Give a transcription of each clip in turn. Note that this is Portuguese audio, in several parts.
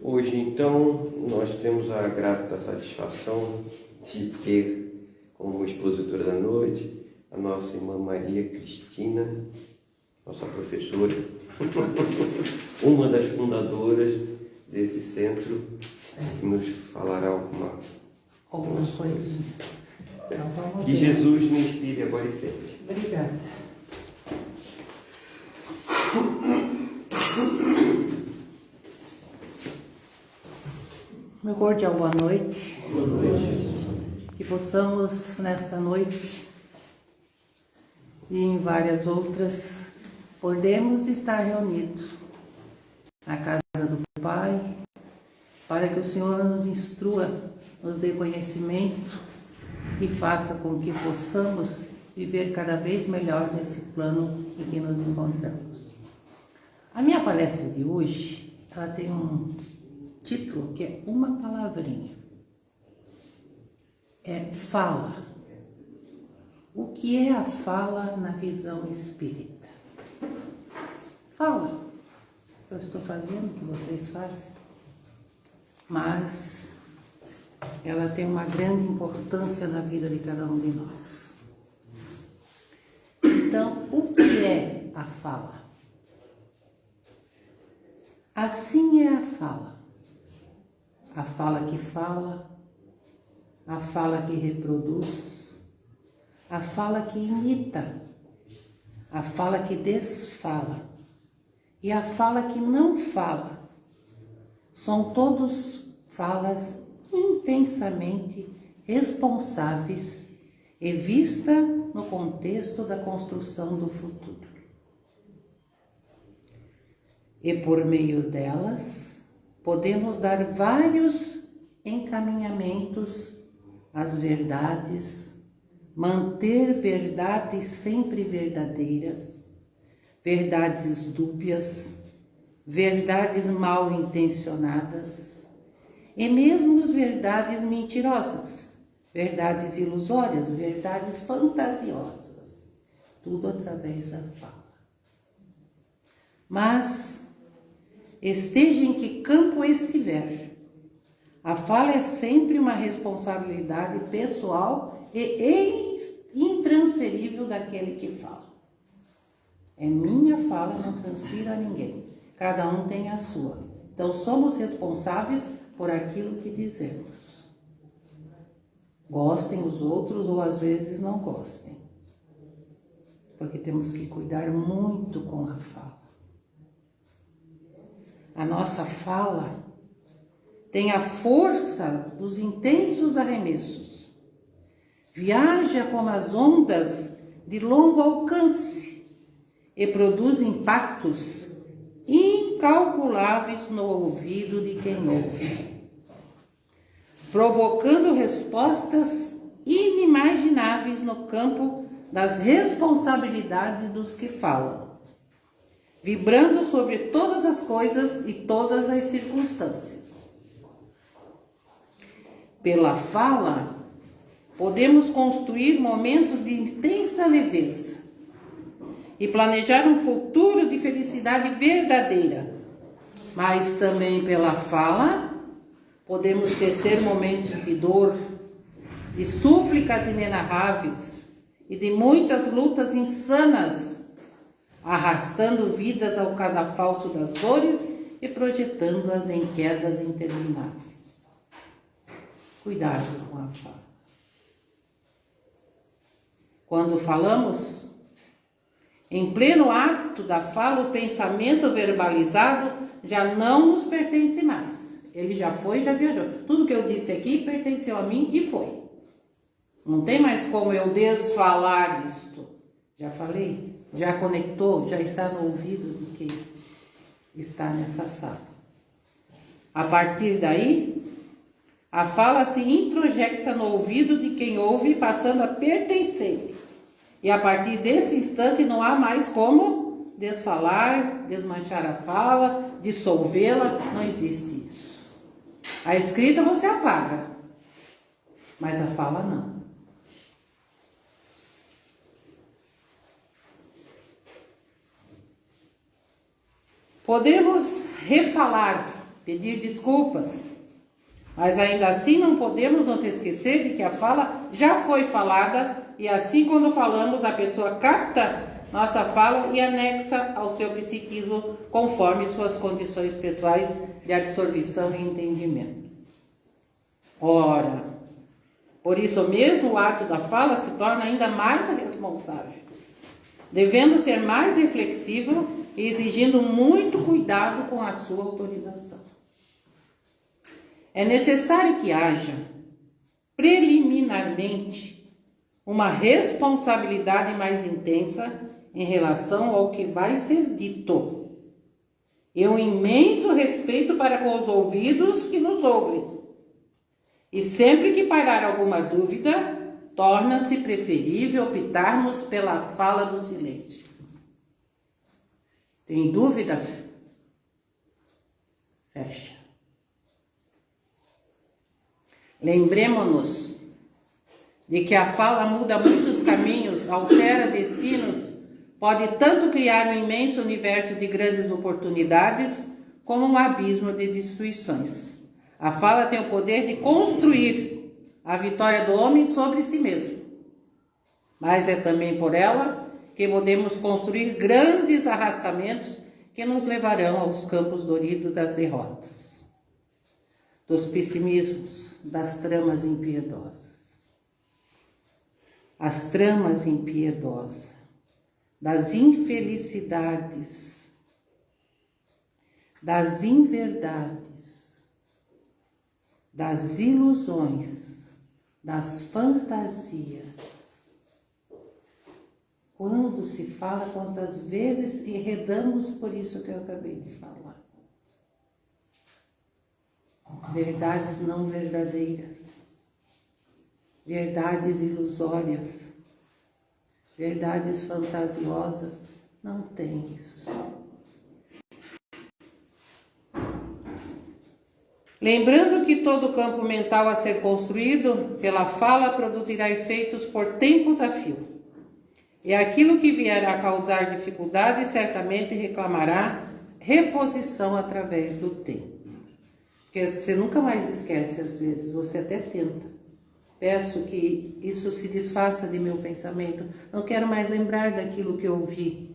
Hoje, então, nós temos a grata satisfação de ter como expositora da noite a nossa irmã Maria Cristina, nossa professora, uma das fundadoras desse centro, que nos falará algumas coisas. Então, que Jesus me inspire agora e sempre. Obrigada. Meu cordial boa noite. Boa noite. Que possamos, nesta noite e em várias outras, podemos estar reunidos na casa do Pai, para que o Senhor nos instrua, nos dê conhecimento e faça com que possamos viver cada vez melhor nesse plano em que nos encontramos. A minha palestra de hoje, ela tem um título que é uma palavrinha. É fala. O que é a fala na visão espírita? Fala. Eu estou fazendo o que vocês fazem, mas ela tem uma grande importância na vida de cada um de nós. Então, o que é a fala? Assim é a fala. A fala que fala, a fala que reproduz, a fala que imita, a fala que desfala e a fala que não fala. São todos falas intensamente responsáveis e vista no contexto da construção do futuro. E por meio delas, podemos dar vários encaminhamentos às verdades, manter verdades sempre verdadeiras, verdades dúbias, verdades mal intencionadas e mesmo verdades mentirosas, verdades ilusórias, verdades fantasiosas, tudo através da fala. Mas, esteja em que campo estiver, a fala é sempre uma responsabilidade pessoal e intransferível daquele que fala. É minha fala, não transfiro a ninguém. Cada um tem a sua. Então, somos responsáveis por aquilo que dizemos. Gostem os outros ou às vezes não gostem. Porque temos que cuidar muito com a fala. A nossa fala tem a força dos intensos arremessos. Viaja como as ondas de longo alcance e produz impactos incalculáveis no ouvido de quem ouve, provocando respostas inimagináveis no campo das responsabilidades dos que falam, vibrando sobre todas as coisas e todas as circunstâncias. Pela fala, podemos construir momentos de intensa leveza e planejar um futuro de felicidade verdadeira. Mas também pela fala, podemos tecer momentos de dor, de súplicas inenarráveis e de muitas lutas insanas, arrastando vidas ao cadafalso das dores e projetando-as em quedas intermináveis. Cuidado com a fala. Quando falamos, em pleno ato da fala, o pensamento verbalizado já não nos pertence mais. Ele já foi, já viajou. Tudo que eu disse aqui pertenceu a mim e foi. Não tem mais como eu desfalar disto. Já falei, já conectou, já está no ouvido do que está nessa sala. A partir daí, a fala se introjecta no ouvido de quem ouve, passando a pertencer. E a partir desse instante não há mais como desfalar, desmanchar a fala, dissolvê-la, não existe isso. A escrita você apaga, mas a fala não. Podemos refalar, pedir desculpas, mas ainda assim não podemos nos esquecer de que a fala já foi falada e assim quando falamos a pessoa capta nossa fala e anexa ao seu psiquismo conforme suas condições pessoais de absorção e entendimento. Ora, por isso mesmo o ato da fala se torna ainda mais responsável, devendo ser mais reflexivo e exigindo muito cuidado com a sua autorização. É necessário que haja, preliminarmente, uma responsabilidade mais intensa em relação ao que vai ser dito, e um imenso respeito para com os ouvidos que nos ouvem. E sempre que pairar alguma dúvida, torna-se preferível optarmos pela fala do silêncio. Tem dúvida? Fecha. Lembremos-nos de que a fala muda muitos caminhos, altera destinos, pode tanto criar um imenso universo de grandes oportunidades, como um abismo de destruições. A fala tem o poder de construir a vitória do homem sobre si mesmo. Mas é também por ela que podemos construir grandes arrastamentos que nos levarão aos campos doridos das derrotas, dos pessimismos, das tramas impiedosas. As tramas impiedosas, das infelicidades, das inverdades, das ilusões, das fantasias. Quando se fala, quantas vezes enredamos por isso que eu acabei de falar. Verdades não verdadeiras, verdades ilusórias, verdades fantasiosas, não tem isso. Lembrando que todo campo mental a ser construído pela fala produzirá efeitos por tempos a fio. E aquilo que vier a causar dificuldade certamente reclamará reposição através do tempo. Porque você nunca mais esquece, às vezes, você até tenta. Peço que isso se desfaça de meu pensamento. Não quero mais lembrar daquilo que ouvi.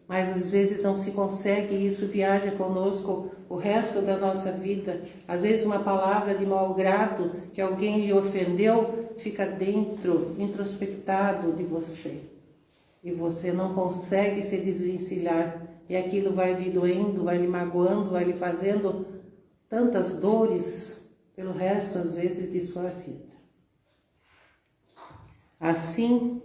Mas às vezes não se consegue e isso viaja conosco o resto da nossa vida. Às vezes uma palavra de mau grado que alguém lhe ofendeu fica dentro, introspectado de você. E você não consegue se desvencilhar. E aquilo vai lhe doendo, vai lhe magoando, vai lhe fazendo tantas dores pelo resto, às vezes, de sua vida. Assim,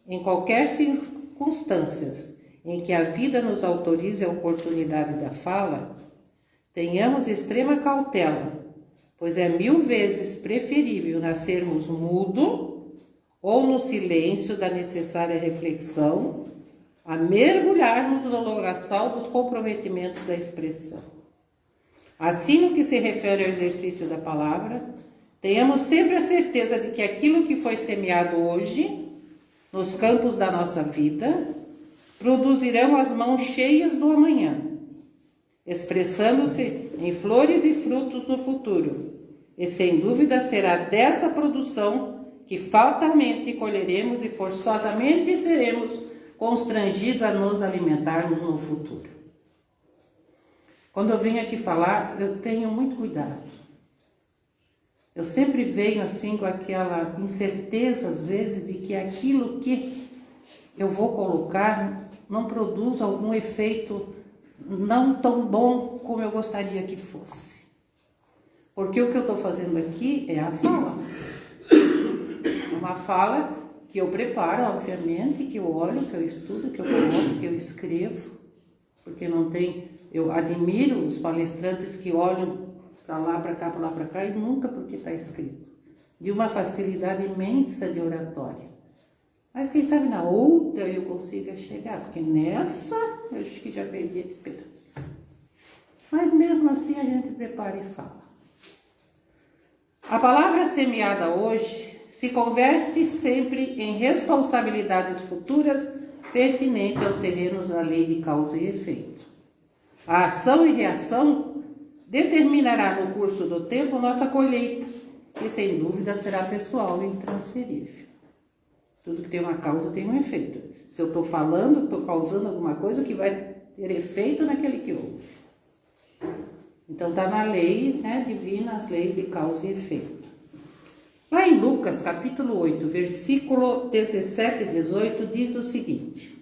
em qualquer circunstância em que a vida nos autorize a oportunidade da fala, tenhamos extrema cautela, pois é 1000 vezes preferível nascermos mudo ou no silêncio da necessária reflexão, a mergulharmos no logaçal dos comprometimentos da expressão. Assim, no que se refere ao exercício da palavra, tenhamos sempre a certeza de que aquilo que foi semeado hoje, nos campos da nossa vida, produzirão as mãos cheias do amanhã, expressando-se em flores e frutos no futuro. E sem dúvida será dessa produção que fatalmente colheremos e forçosamente seremos constrangidos a nos alimentarmos no futuro. Quando eu venho aqui falar, eu tenho muito cuidado. Eu sempre venho assim com aquela incerteza, às vezes, de que aquilo que eu vou colocar não produz algum efeito não tão bom como eu gostaria que fosse. Porque o que eu estou fazendo aqui é a fala. Uma fala que eu preparo, obviamente, que eu olho, que eu estudo, que eu coloco, que eu escrevo. Porque não tem... Eu admiro os palestrantes que olham para lá, para cá, e nunca porque está escrito. De uma facilidade imensa de oratória. Mas quem sabe na outra eu consiga chegar, porque nessa eu acho que já perdi a esperança. Mas mesmo assim a gente prepara e fala. A palavra semeada hoje se converte sempre em responsabilidades futuras pertinentes aos terrenos da lei de causa e efeito. A ação e reação determinará no curso do tempo nossa colheita, que sem dúvida será pessoal e intransferível. Tudo que tem uma causa tem um efeito. Se eu estou falando, estou causando alguma coisa que vai ter efeito naquele que ouve. Então está na lei, né, divina, as leis de causa e efeito. Lá em Lucas, capítulo 8, versículo 17 e 18, diz o seguinte: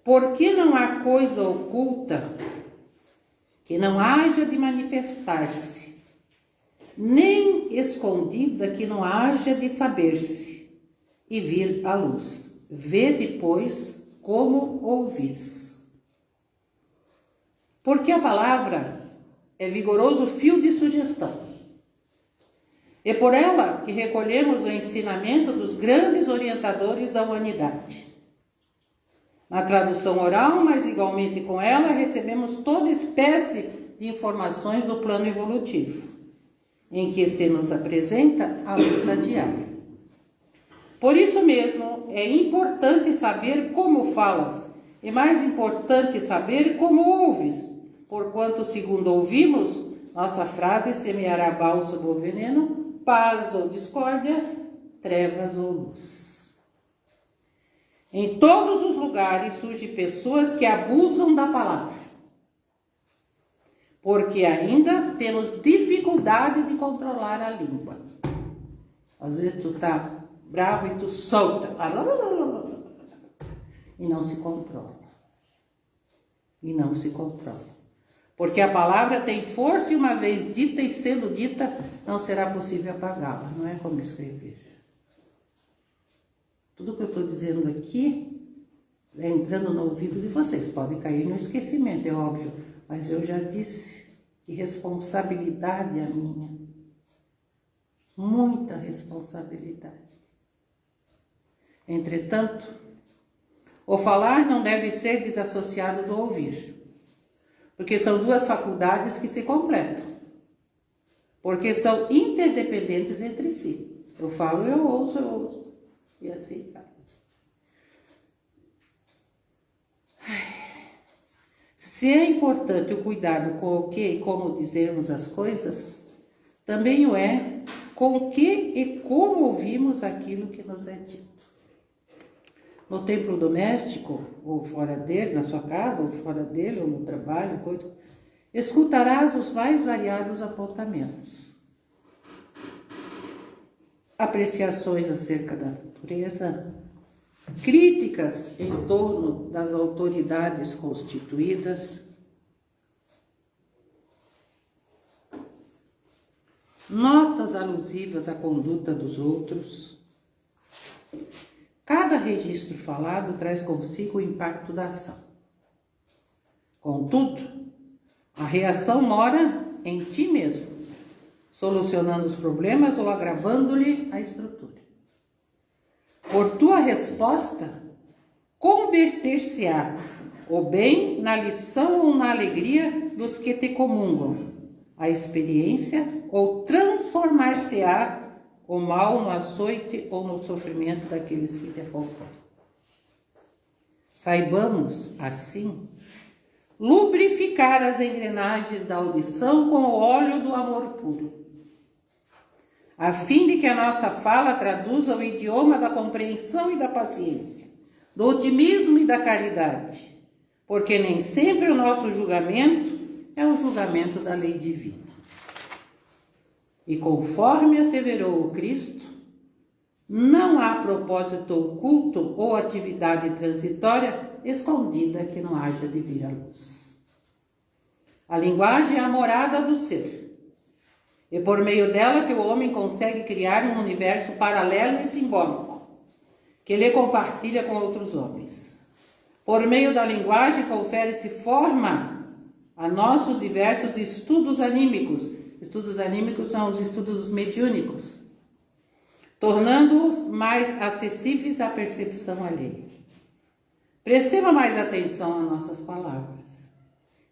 porque não há coisa oculta que não haja de manifestar-se, nem escondida que não haja de saber-se e vir à luz. Vede, pois, como ouvis. Porque a palavra é vigoroso fio de sugestão. É por ela que recolhemos o ensinamento dos grandes orientadores da humanidade. Na tradução oral, mas igualmente com ela, recebemos toda espécie de informações do plano evolutivo, em que se nos apresenta a luta diária. Por isso mesmo, é importante saber como falas, e mais importante saber como ouves, porquanto, segundo ouvimos, nossa frase semeará bálsamo ou veneno, paz ou discórdia, trevas ou luz. Em todos os lugares surgem pessoas que abusam da palavra, porque ainda temos dificuldade de controlar a língua. Às vezes tu tá bravo e tu solta, e não se controla. E não se controla. Porque a palavra tem força e uma vez dita e sendo dita, não será possível apagá-la. Não é como escrever. Tudo que eu estou dizendo aqui é entrando no ouvido de vocês. Pode cair no esquecimento, é óbvio. Mas eu já disse que responsabilidade é a minha. Muita responsabilidade. Entretanto, o falar não deve ser desassociado do ouvir. Porque são duas faculdades que se completam. Porque são interdependentes entre si. Eu falo, eu ouço. E assim vai. Se é importante o cuidado com o que e como dizermos as coisas, também o é com o que e como ouvimos aquilo que nos é dito. No templo doméstico, ou fora dele, na sua casa, ou fora dele, ou no trabalho, escutarás os mais variados apontamentos. Apreciações acerca da natureza, críticas em torno das autoridades constituídas, notas alusivas à conduta dos outros. Cada registro falado traz consigo o impacto da ação. Contudo, a reação mora em ti mesmo, solucionando os problemas ou agravando-lhe a estrutura. Por tua resposta, converter-se-á o bem na lição ou na alegria dos que te comungam, a experiência, ou transformar-se-á o mal no açoite ou no sofrimento daqueles que te acompanham. Saibamos, assim, lubrificar as engrenagens da audição com o óleo do amor puro, a fim de que a nossa fala traduza o idioma da compreensão e da paciência, do otimismo e da caridade, porque nem sempre o nosso julgamento é o julgamento da lei divina. E conforme asseverou o Cristo, não há propósito oculto ou atividade transitória escondida que não haja de vir à luz. A linguagem é a morada do ser. É por meio dela que o homem consegue criar um universo paralelo e simbólico, que ele compartilha com outros homens. Por meio da linguagem confere-se forma a nossos diversos estudos anímicos. Estudos anímicos são os estudos mediúnicos, tornando-os mais acessíveis à percepção alheia. Prestemos mais atenção às nossas palavras.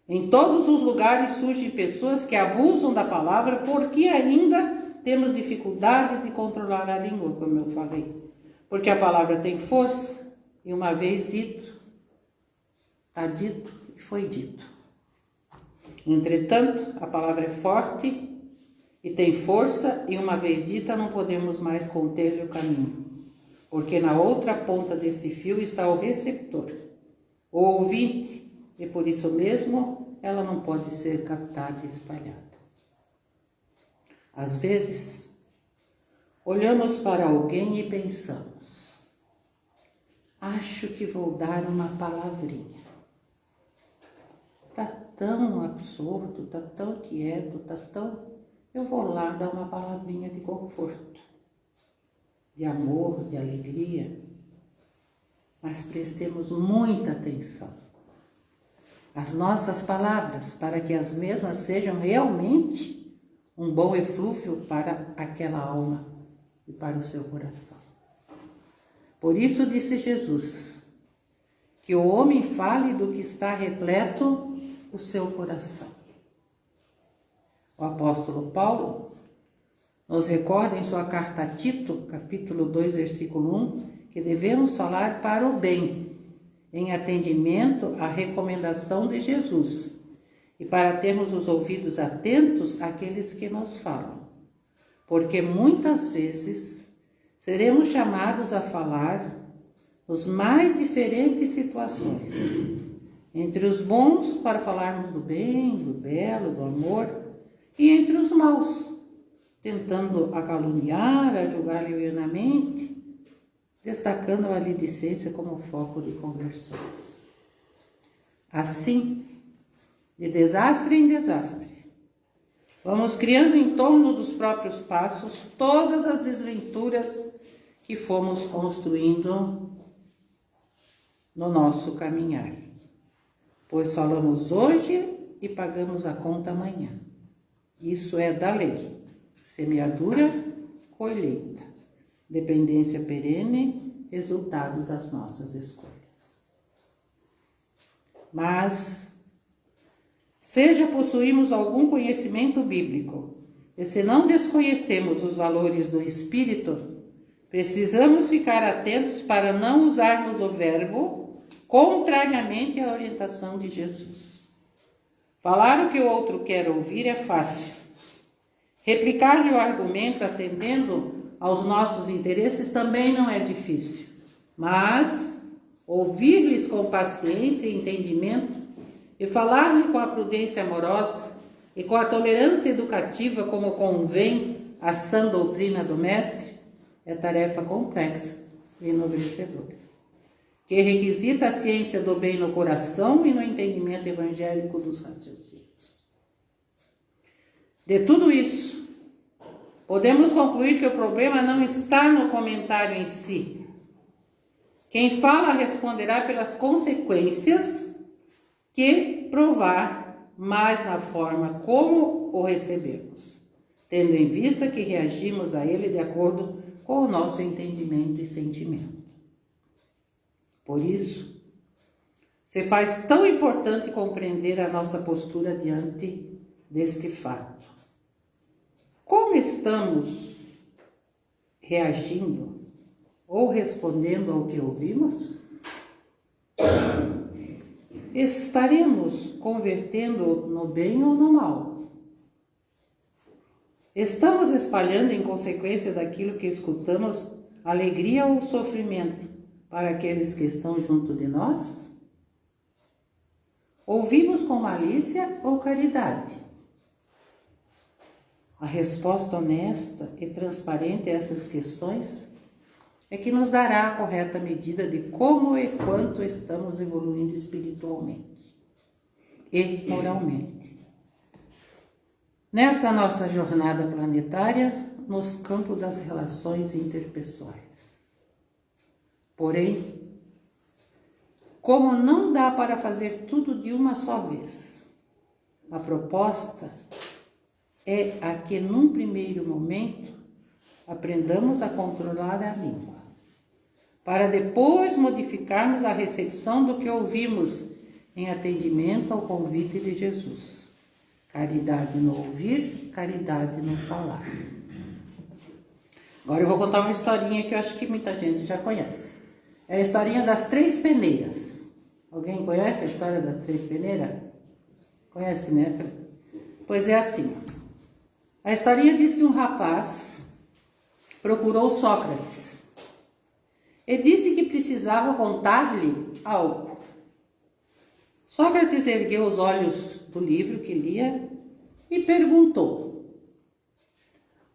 Em todos os lugares surgem pessoas que abusam da palavra porque ainda temos dificuldade de controlar a língua, como eu falei. Porque a palavra tem força e uma vez dito, está dito e foi dito. Entretanto, a palavra é forte e tem força, e uma vez dita, não podemos mais conter-lhe o caminho, porque na outra ponta deste fio está o receptor, o ouvinte, e por isso mesmo ela não pode ser captada e espalhada. Às vezes, olhamos para alguém e pensamos: acho que vou dar uma palavrinha. Está tão absorto, está tão quieto, está tão... Eu vou lá dar uma palavrinha de conforto, de amor, de alegria. Mas prestemos muita atenção às nossas palavras, para que as mesmas sejam realmente um bom eflúvio para aquela alma e para o seu coração. Por isso disse Jesus, que o homem fale do que está repleto o seu coração. O apóstolo Paulo nos recorda em sua carta a Tito, capítulo 2, versículo 1, que devemos falar para o bem, em atendimento à recomendação de Jesus, e para termos os ouvidos atentos àqueles que nos falam, porque muitas vezes seremos chamados a falar nos mais diferentes situações, entre os bons para falarmos do bem, do belo, do amor, e entre os maus, tentando a caluniar, a julgar levianamente, destacando a maledicência como foco de conversões. Assim, de desastre em desastre, vamos criando em torno dos próprios passos todas as desventuras que fomos construindo no nosso caminhar, pois falamos hoje e pagamos a conta amanhã. Isso é da lei. Semeadura, colheita. Dependência perene, resultado das nossas escolhas. Mas, seja possuímos algum conhecimento bíblico, e se não desconhecemos os valores do Espírito, precisamos ficar atentos para não usarmos o verbo contrariamente à orientação de Jesus. Falar o que o outro quer ouvir é fácil. Replicar-lhe o argumento atendendo aos nossos interesses também não é difícil. Mas ouvir-lhes com paciência e entendimento e falar-lhe com a prudência amorosa e com a tolerância educativa como convém à sã doutrina do Mestre é tarefa complexa e enobrecedora, que requisita a ciência do bem no coração e no entendimento evangélico dos raciocínios. De tudo isso, podemos concluir que o problema não está no comentário em si. Quem fala responderá pelas consequências que provar, mas na forma como o recebemos, tendo em vista que reagimos a ele de acordo com o nosso entendimento e sentimento. Por isso, se faz tão importante compreender a nossa postura diante deste fato. Como estamos reagindo ou respondendo ao que ouvimos? Estaremos convertendo no bem ou no mal? Estamos espalhando, em consequência daquilo que escutamos, alegria ou sofrimento para aqueles que estão junto de nós? Ouvimos com malícia ou caridade? A resposta honesta e transparente a essas questões é que nos dará a correta medida de como e quanto estamos evoluindo espiritualmente e moralmente nessa nossa jornada planetária nos campos das relações interpessoais. Porém, como não dá para fazer tudo de uma só vez, a proposta é a que, num primeiro momento, aprendamos a controlar a língua, para depois modificarmos a recepção do que ouvimos em atendimento ao convite de Jesus. Caridade no ouvir, caridade no falar. Agora eu vou contar uma historinha que eu acho que muita gente já conhece. É a historinha das 3 peneiras. Alguém conhece a história das 3 peneiras? Conhece, né? Pois é assim. A historinha diz que um rapaz procurou Sócrates e disse que precisava contar-lhe algo. Sócrates ergueu os olhos do livro que lia e perguntou: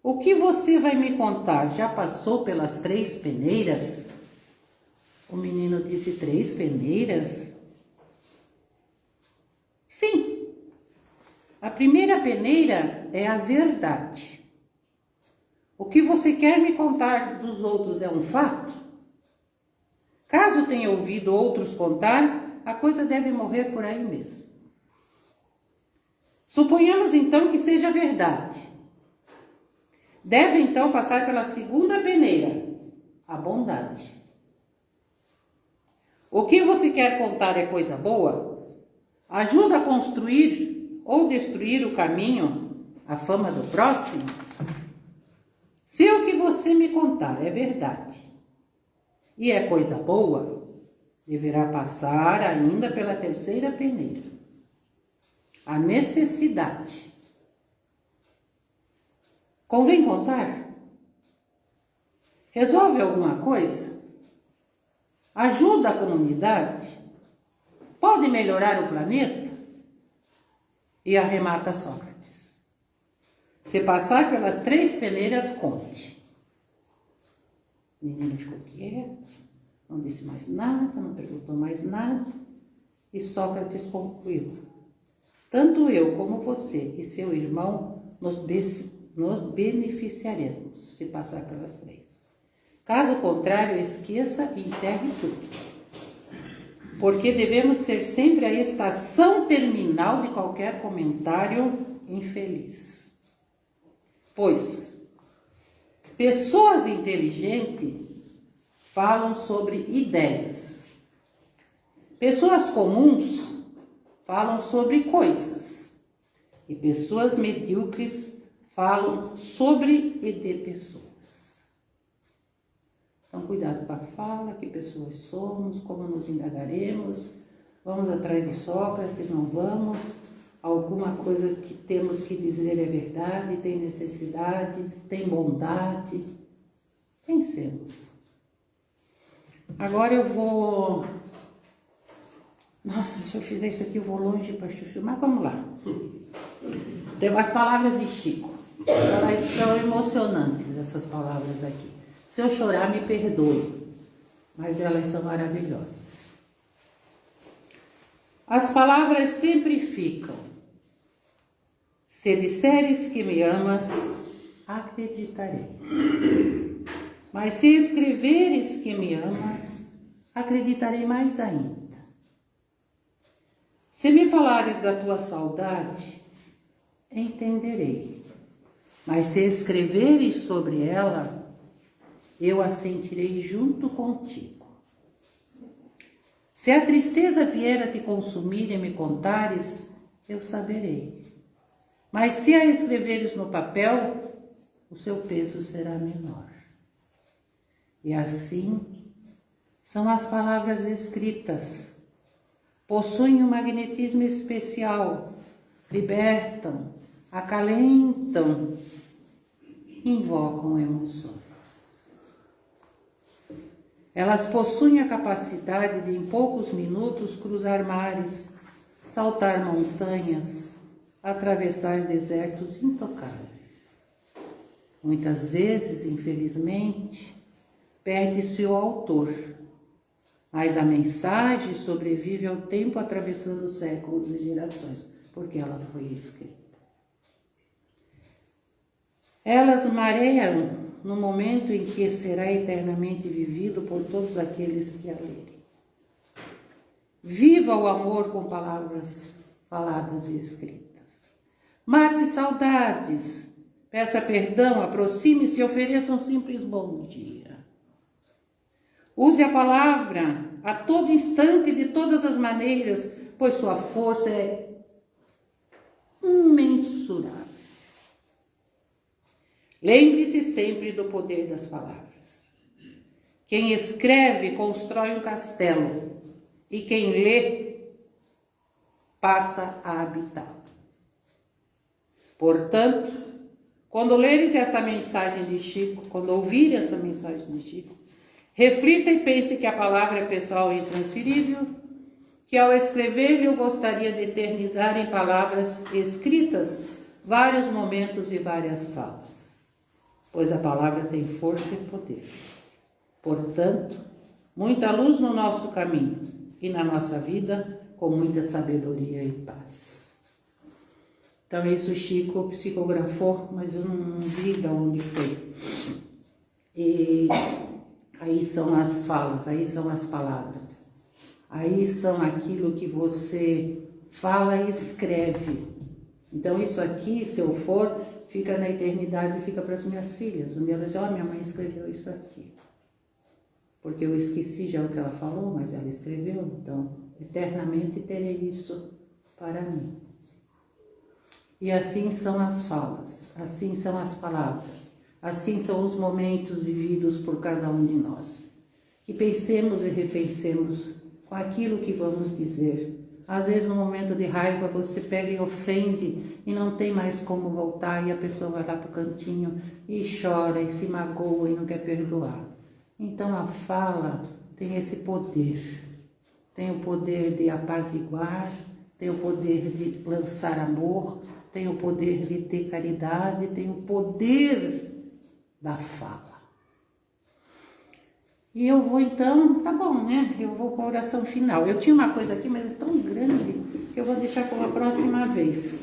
o que você vai me contar já passou pelas 3 peneiras? O menino disse: 3 peneiras? Sim. A primeira peneira é a verdade. O que você quer me contar dos outros é um fato? Caso tenha ouvido outros contar, a coisa deve morrer por aí mesmo. Suponhamos então que seja verdade. Deve então passar pela segunda peneira, a bondade. O que você quer contar é coisa boa? Ajuda a construir ou destruir o caminho, a fama do próximo? Se o que você me contar é verdade e é coisa boa, deverá passar ainda pela terceira peneira, a necessidade. Convém contar? Resolve alguma coisa? Ajuda a comunidade? Pode melhorar o planeta? E arremata Sócrates: se passar pelas 3 peneiras, conte. O menino ficou quieto, não disse mais nada, não perguntou mais nada. E Sócrates concluiu: tanto eu como você e seu irmão nos beneficiaremos se passar pelas 3. Caso contrário, esqueça e enterre tudo. Porque devemos ser sempre a estação terminal de qualquer comentário infeliz. Pois, pessoas inteligentes falam sobre ideias. Pessoas comuns falam sobre coisas. E pessoas medíocres falam sobre e de pessoas. Então, cuidado com a fala, que pessoas somos, como nos indagaremos, vamos atrás de Sócrates, não vamos, alguma coisa que temos que dizer é verdade, tem necessidade, tem bondade, pensemos. Agora eu vou... Nossa, se eu fizer isso aqui eu vou longe para chuchu, mas vamos lá. Tem as palavras de Chico, elas são emocionantes, essas palavras aqui. Se eu chorar, me perdoe, mas elas são maravilhosas. As palavras sempre ficam. Se disseres que me amas, acreditarei. Mas se escreveres que me amas, acreditarei mais ainda. Se me falares da tua saudade, entenderei. Mas se escreveres sobre ela, eu a sentirei junto contigo. Se a tristeza vier a te consumir e me contares, eu saberei. Mas se a escreveres no papel, o seu peso será menor. E assim são as palavras escritas. Possuem um magnetismo especial, libertam, acalentam, invocam emoções. Elas possuem a capacidade de, em poucos minutos, cruzar mares, saltar montanhas, atravessar desertos intocáveis. Muitas vezes, infelizmente, perde-se o autor, mas a mensagem sobrevive ao tempo atravessando séculos e gerações, porque ela foi escrita. Elas mareiam no momento em que será eternamente vivido por todos aqueles que a lerem. Viva o amor com palavras faladas e escritas. Mate saudades, peça perdão, aproxime-se e ofereça um simples bom dia. Use a palavra a todo instante, de todas as maneiras, pois sua força é imensurável. Lembre-se sempre do poder das palavras. Quem escreve constrói um castelo, e quem lê passa a habitá-lo. Portanto, quando leres essa mensagem de Chico, quando ouvir essa mensagem de Chico, reflita e pense que a palavra é pessoal e intransferível, que ao escrever eu gostaria de eternizar em palavras escritas vários momentos e várias falas, pois a palavra tem força e poder. Portanto, muita luz no nosso caminho e na nossa vida, com muita sabedoria e paz. Então isso Chico psicografou, mas eu não vi de onde foi. E aí são as falas, aí são as palavras. Aí são aquilo que você fala e escreve. Então isso aqui, se eu for, fica na eternidade e fica para as minhas filhas. Um dia elas dizem, minha mãe escreveu isso aqui. Porque eu esqueci já o que ela falou, mas ela escreveu. Então, eternamente terei isso para mim. E assim são as falas, assim são as palavras, assim são os momentos vividos por cada um de nós. Que pensemos e repensemos com aquilo que vamos dizer. Às vezes, no momento de raiva, você pega e ofende e não tem mais como voltar e a pessoa vai lá para o cantinho e chora e se magoa e não quer perdoar. Então, a fala tem esse poder. Tem o poder de apaziguar, tem o poder de lançar amor, tem o poder de ter caridade, tem o poder da fala. E eu vou então, tá bom, né? Eu vou para a oração final. Eu tinha uma coisa aqui, mas é tão grande que eu vou deixar para uma próxima vez.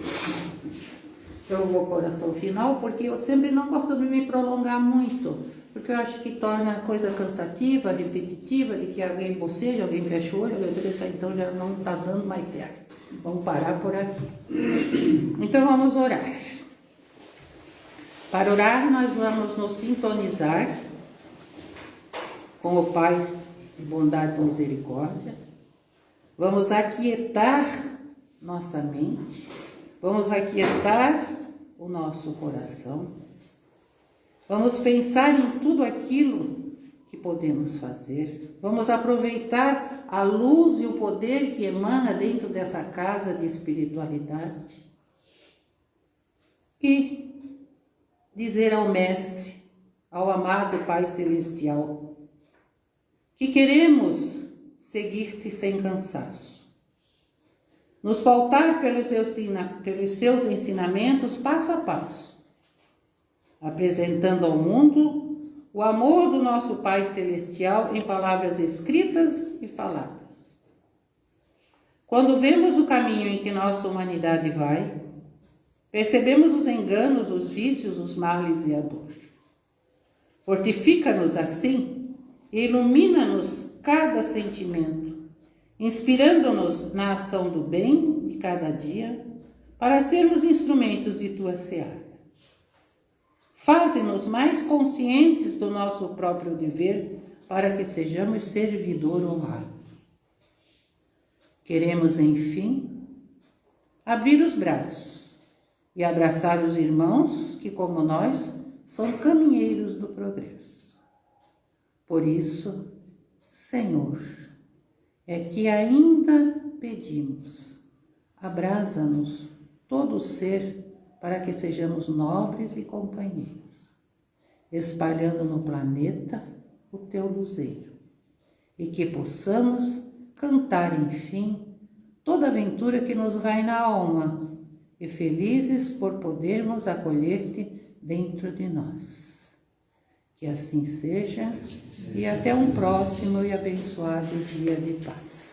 Eu vou para a oração final porque eu sempre não gosto de me prolongar muito, porque eu acho que torna a coisa cansativa, repetitiva, de que alguém boceja, alguém fecha o olho, então já não está dando mais certo. Vamos parar por aqui. Então vamos orar. Para orar, nós vamos nos sintonizar com o Pai de bondade e misericórdia. Vamos aquietar nossa mente. Vamos aquietar o nosso coração. Vamos pensar em tudo aquilo que podemos fazer. Vamos aproveitar a luz e o poder que emana dentro dessa casa de espiritualidade. E dizer ao Mestre, ao amado Pai Celestial, que queremos seguir-te sem cansaço. Nos pautar pelos seus ensinamentos passo a passo, apresentando ao mundo o amor do nosso Pai Celestial em palavras escritas e faladas. Quando vemos o caminho em que nossa humanidade vai, percebemos os enganos, os vícios, os males e a dor. Fortifica-nos assim e ilumina-nos cada sentimento, inspirando-nos na ação do bem de cada dia, para sermos instrumentos de tua seara. Faze-nos mais conscientes do nosso próprio dever, para que sejamos servidor honrado. Queremos, enfim, abrir os braços e abraçar os irmãos que, como nós, são caminheiros do progresso. Por isso, Senhor, é que ainda pedimos, abraça-nos todo o ser para que sejamos nobres e companheiros, espalhando no planeta o teu luzeiro, e que possamos cantar, enfim, toda aventura que nos vai na alma, e felizes por podermos acolher-te dentro de nós. Que assim seja, e até um próximo e abençoado dia de paz.